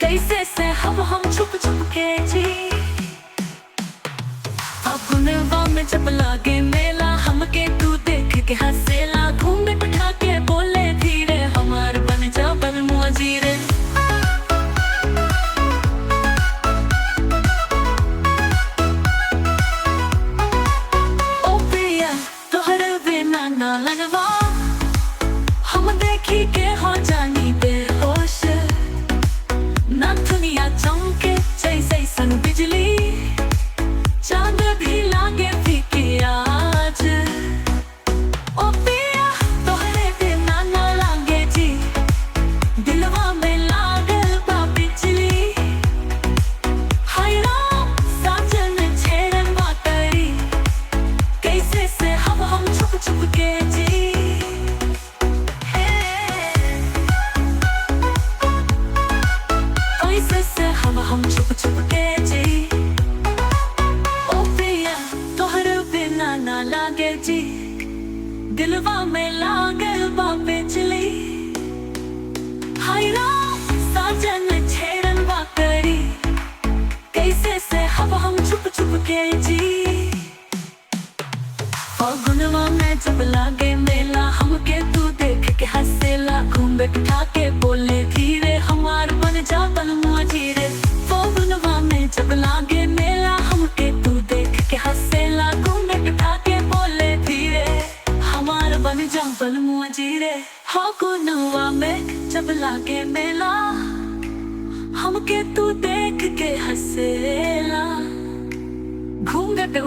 कैसे से हम छुप छुप के जी। फगुनवा में जब लागे मेला, हमके तू देख के हंसेला। घूमे बिठा के बोले धीरे, हमार बन जा बलमुआ जीरे। ओ पिया तोहर बिना ना लगवा, हम देखी के हो जानी बेहोश। ना दुनिया चमके जैसे सन बिजली, चांद भी लागे फीकी आज। ओ पिया तोहरे बिना ना लागे जी, दिलवा में लागल बा बिजली। हाय राम साजन छेड़न बा करी, कैसे से हम छुप छुप के जी। कैसे से हम छुप छुप के जी। ओ पिया तोहर बिना ना लागे जी, दिलवा में लागल बा बिजली। हाय राम साजन छेड़न बा करी, कैसे से हम छुप छुप के जी। फगुनवा में जब लागे मेला, हमके तू देख के हंसेला। घूमे बिठा के बोले धीरे, हमार बन जा बलमुआ जीरे। फगुनवा में जब लागे मेला, हमके तू देख के हंसेला। घूमे बिठा के बोले धीरे, हमार बन जा बलमुआ जीरे। फगुनवा में जब लागे मेला, हमके तू देख के हंसेला। घूमे पे